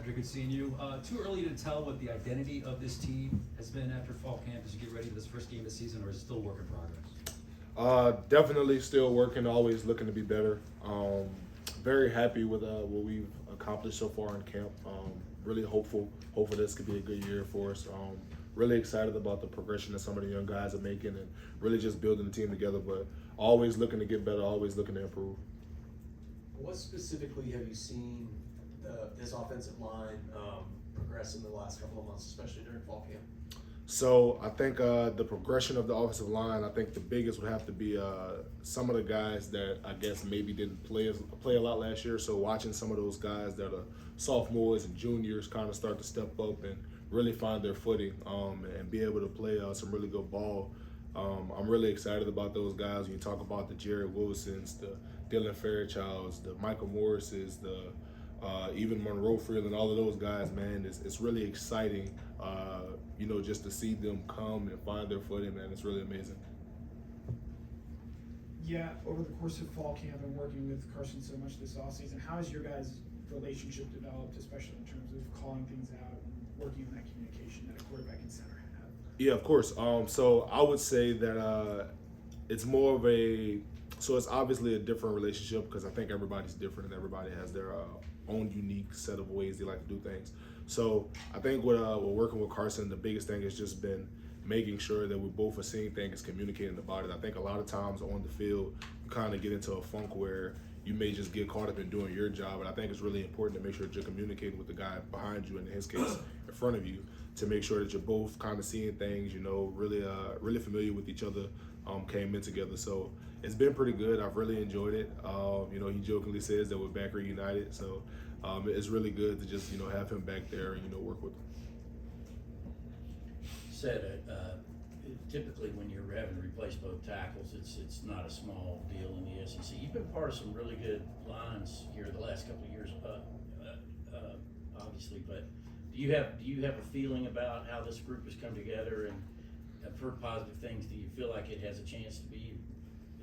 Sedrick, good seeing you. Too early to tell what the identity of this team has been after fall camp as you get ready for this first game of the season, or is it still work in progress? Definitely still working, always looking to be better. Very happy with what we've accomplished so far in camp. Really hopeful this could be a good year for us. Really excited about the progression that some of the young guys are making and really just building the team together, but always looking to get better, always looking to improve. What specifically have you seen this offensive line progress in the last couple of months, especially during fall camp? So I think the progression of the offensive line, I think the biggest would have to be some of the guys that I guess maybe didn't play a lot last year. So watching some of those guys that are sophomores and juniors kind of start to step up and really find their footing and be able to play some really good ball. I'm really excited about those guys. When you talk about the Jared Wilsons, the Dylan Fairchilds, the Michael Morrises, the even Monroe Freeland, all of those guys, man, it's really exciting, just to see them come and find their footing, man. It's really amazing. Yeah, over the course of fall camp and working with Carson so much this offseason, how has your guys' relationship developed, especially in terms of calling things out and working on that communication that a quarterback and center have? Yeah, of course. So I would say that it's more of it's obviously a different relationship because I think everybody's different and everybody has their own unique set of ways they like to do things. So I think with working with Carson, the biggest thing has just been making sure that we both are seeing things, communicating about it. I think a lot of times on the field, you kind of get into a funk where you may just get caught up in doing your job. And I think it's really important to make sure that you're communicating with the guy behind you, and in his case, in front of you, to make sure that you're both kind of seeing things, really familiar with each other, came in together. So it's been pretty good. I've really enjoyed it. He jokingly says that we're back reunited. So it's really good to just, have him back there and, work with him. Said typically when you're having to replace both tackles, it's not a small deal in the SEC. You've been part of some really good lines here the last couple of years, obviously. But do you have a feeling about how this group has come together? And I've heard positive things. Do you feel like it has a chance to be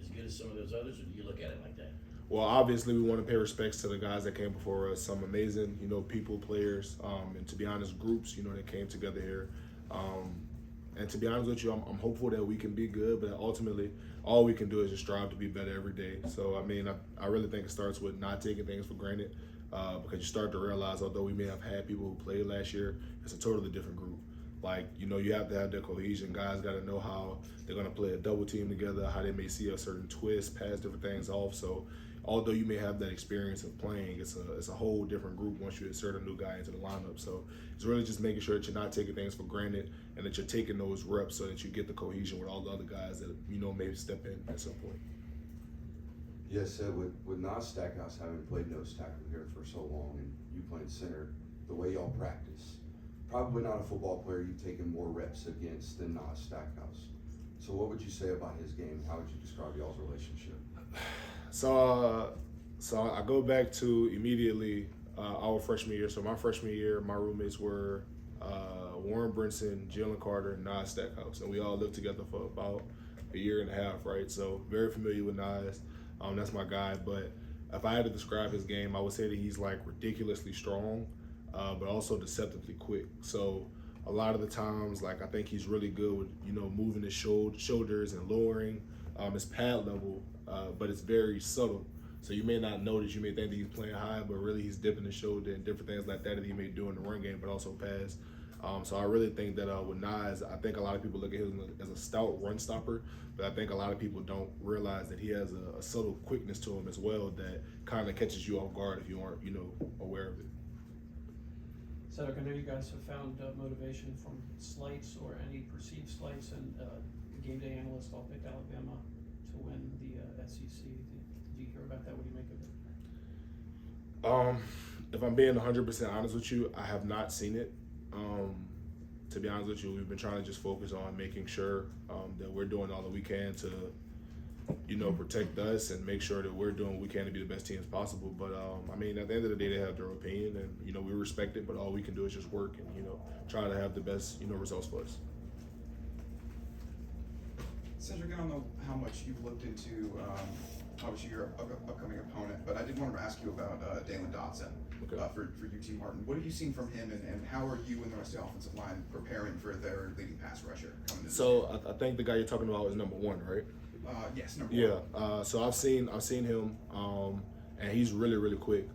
as good as some of those others, or do you look at it like that? Well, obviously, we want to pay respects to the guys that came before us. Some amazing, people, players, and to be honest, groups, that came together here. And to be honest with you, I'm hopeful that we can be good, but ultimately, all we can do is just strive to be better every day. So, I really think it starts with not taking things for granted because you start to realize, although we may have had people who played last year, it's a totally different group. Like, you have to have that cohesion. Guys got to know how they're going to play a double team together, how they may see a certain twist, pass different things off. So, although you may have that experience of playing, it's a whole different group once you insert a new guy into the lineup. So it's really just making sure that you're not taking things for granted and that you're taking those reps so that you get the cohesion with all the other guys that, maybe step in at some point. Yes, so with Nas Stackhouse having played nose tackle here for so long and you playing center, the way y'all practice, probably not a football player you've taken more reps against than Nas Stackhouse. So what would you say about his game? How would you describe y'all's relationship? So I go back to immediately our freshman year. So my freshman year, my roommates were Warren Brinson, Jalen Carter, and Nas Stackhouse, and we all lived together for about a year and a half, right? So very familiar with Nas. That's my guy. But if I had to describe his game, I would say that he's like ridiculously strong, but also deceptively quick. So a lot of the times, like I think he's really good with moving his shoulders and lowering his pad level, but it's very subtle. So you may not notice, you may think that he's playing high, but really he's dipping his shoulder and different things like that he may do in the run game, but also pass. So I really think that with Nas, I think a lot of people look at him as a stout run stopper, but I think a lot of people don't realize that he has a subtle quickness to him as well that kind of catches you off guard if you aren't, aware of it. Sedrick, I know you guys have found motivation from slights or any perceived slights, and the game day analyst all picked Alabama to win the SEC. Did you hear about that? What do you make of it? If I'm being 100% honest with you, I have not seen it. To be honest with you, we've been trying to just focus on making sure that we're doing all that we can to, protect us and make sure that we're doing what we can to be the best team as possible. But at the end of the day, they have their opinion, and we respect it. But all we can do is just work and try to have the best results for us. Sedrick, I don't know how much you've looked into obviously your upcoming opponent, but I did want to ask you about Dalen Dotson. Okay. For UT Martin. What have you seen from him, and how are you and the rest of the offensive line preparing for their leading pass rusher coming in? So I think the guy you're talking about is number 1, right? Yes, number 1. Yeah. So I've seen him, and he's really, really quick.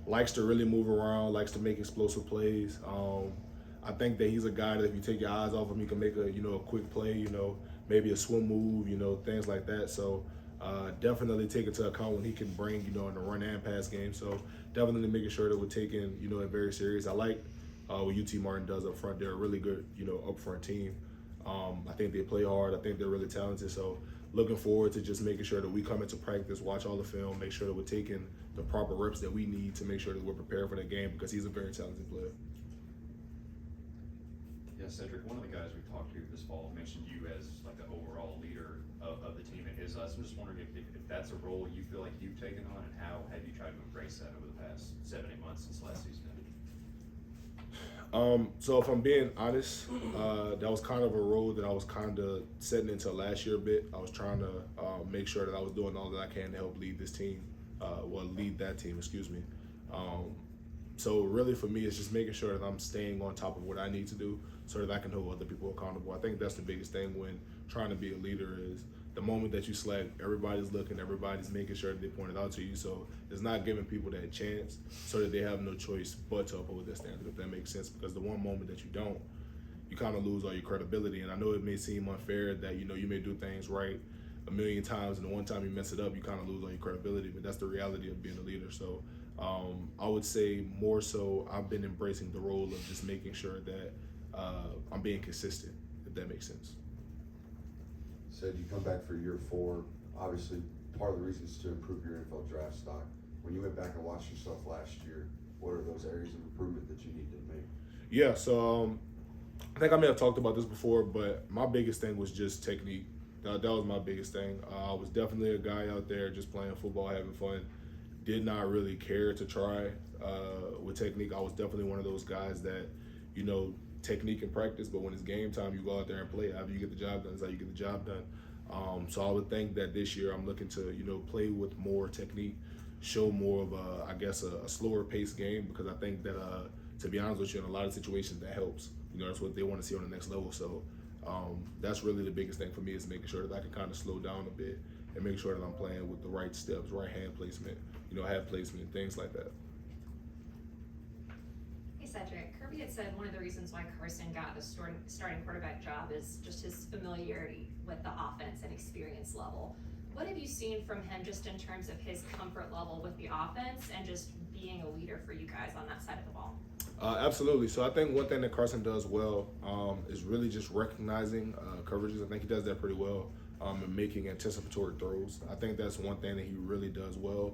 Likes to really move around, likes to make explosive plays. I think that he's a guy that if you take your eyes off him, he can make a quick play, maybe a swim move, things like that. So definitely take into account when he can bring, in the run and pass game. So definitely making sure that we're taking, it very serious. I like what UT Martin does up front. They're a really good, up front team. I think they play hard. I think they're really talented. So looking forward to just making sure that we come into practice, watch all the film, make sure that we're taking the proper reps that we need to make sure that we're prepared for that game, because he's a very talented player. Yeah, Sedrick, one of the guys we talked to this fall mentioned you as like the overall leader of the team at his us. I'm just wondering if that's a role you feel like you've taken on, and how have you tried to embrace that over the past 7-8 months since last season? So if I'm being honest, that was kind of a role that I was kind of setting into last year a bit. I was trying to make sure that I was doing all that I can to help lead this team, lead that team, excuse me. So really for me, it's just making sure that I'm staying on top of what I need to do so that I can hold other people accountable. I think that's the biggest thing when trying to be a leader is the moment that you slack, everybody's looking, everybody's making sure that they point it out to you. So it's not giving people that chance so that they have no choice but to uphold their standard, if that makes sense. Because the one moment that you don't, you kind of lose all your credibility. And I know it may seem unfair that, you may do things right a million times, and the one time you mess it up, you kind of lose all your credibility. But that's the reality of being a leader. So I would say more so I've been embracing the role of just making sure that I'm being consistent, if that makes sense. Said you come back for year 4. Obviously, part of the reason is to improve your NFL draft stock. When you went back and watched yourself last year, what are those areas of improvement that you need to make? Yeah, so I think I may have talked about this before, but my biggest thing was just technique. That was my biggest thing. I was definitely a guy out there just playing football, having fun. Did not really care to try with technique. I was definitely one of those guys that, technique and practice, but when it's game time, you go out there and play. However you get the job done is how you get the job done. So I would think that this year I'm looking to, play with more technique, show more of a slower paced game, because I think that, to be honest with you, in a lot of situations that helps. That's what they want to see on the next level. So that's really the biggest thing for me, is making sure that I can kind of slow down a bit and make sure that I'm playing with the right steps, right hand placement, head placement, things like that. Hey Cedric, Kirby had said one of the reasons why Carson got the starting quarterback job is just his familiarity with the offense and experience level. What have you seen from him just in terms of his comfort level with the offense and just being a leader for you guys on that side of the ball? Absolutely. So I think one thing that Carson does well is really just recognizing coverages. I think he does that pretty well, and making anticipatory throws. I think that's one thing that he really does well,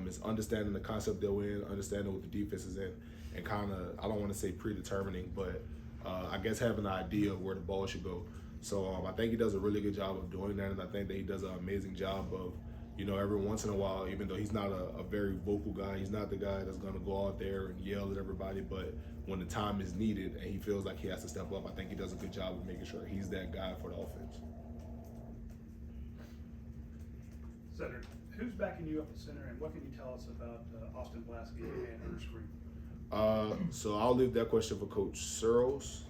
is understanding the concept that we're in, understanding what the defense is in, and kind of, I don't want to say predetermining, but I guess having an idea of where the ball should go. So I think he does a really good job of doing that, and I think that he does an amazing job of, every once in a while, even though he's not a very vocal guy, he's not the guy that's going to go out there and yell at everybody, but when the time is needed and he feels like he has to step up, I think he does a good job of making sure he's that guy for the offense. Sedrick, who's backing you up the center, and what can you tell us about Austin Blaskey and Ernest Green? So I'll leave that question for Coach Searles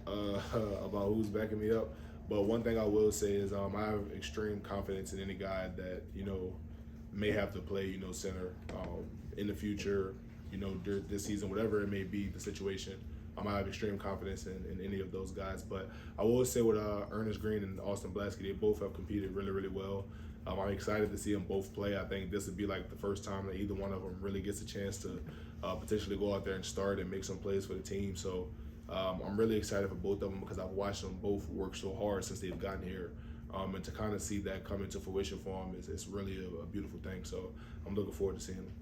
about who's backing me up. But one thing I will say is I have extreme confidence in any guy that, may have to play, center in the future, this season, whatever it may be, the situation. I have extreme confidence in any of those guys. But I will say with Ernest Green and Austin Blaskey, they both have competed really, really well. I'm excited to see them both play. I think this would be like the first time that either one of them really gets a chance to potentially go out there and start and make some plays for the team. So I'm really excited for both of them, because I've watched them both work so hard since they've gotten here. And to kind of see that come into fruition for them is really a beautiful thing. So I'm looking forward to seeing them.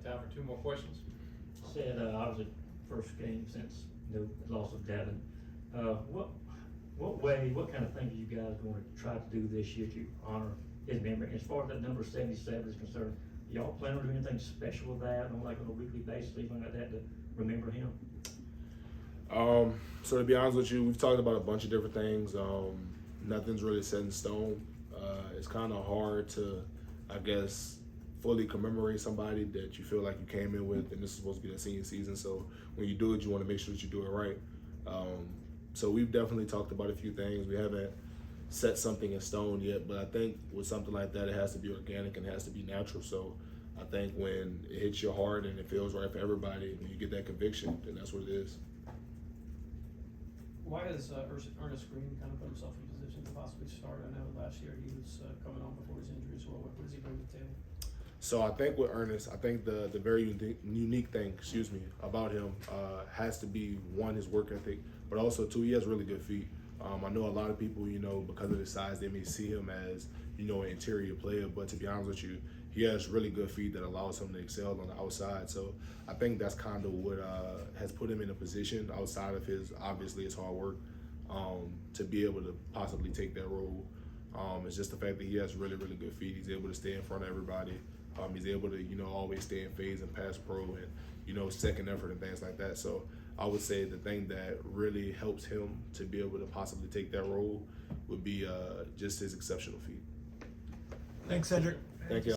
Got time for 2 more questions? Said obviously first game since the loss of Devin. What kind of things are you guys going to try to do this year to honor his memory? As far as that number 77 is concerned, y'all plan on doing anything special with that, on a weekly basis, anything like that, to remember him? So to be honest with you, we've talked about a bunch of different things. Nothing's really set in stone. It's kind of hard to, fully commemorate somebody that you feel like you came in with, and this is supposed to be their senior season. So when you do it, you want to make sure that you do it right. So we've definitely talked about a few things. We haven't set something in stone yet, but I think with something like that, it has to be organic and it has to be natural. So I think when it hits your heart and it feels right for everybody, when you get that conviction, then that's what it is. Why has Ernest Green kind of put himself in position to possibly start? I know last year he was coming on before his injury as well. What does he bring to the table? So I think with Ernest, I think the very unique thing, about him has to be, one, his work ethic, but also, two, he has really good feet. I know a lot of people, because of his size, they may see him as, an interior player, but to be honest with you, he has really good feet that allows him to excel on the outside. So I think that's kind of what has put him in a position outside of his hard work to be able to possibly take that role. It's just the fact that he has really, really good feet. He's able to stay in front of everybody. He's able to, always stay in phase and pass pro and, second effort and things like that. So I would say the thing that really helps him to be able to possibly take that role would be just his exceptional feet. Thanks, Sedrick. Thank you.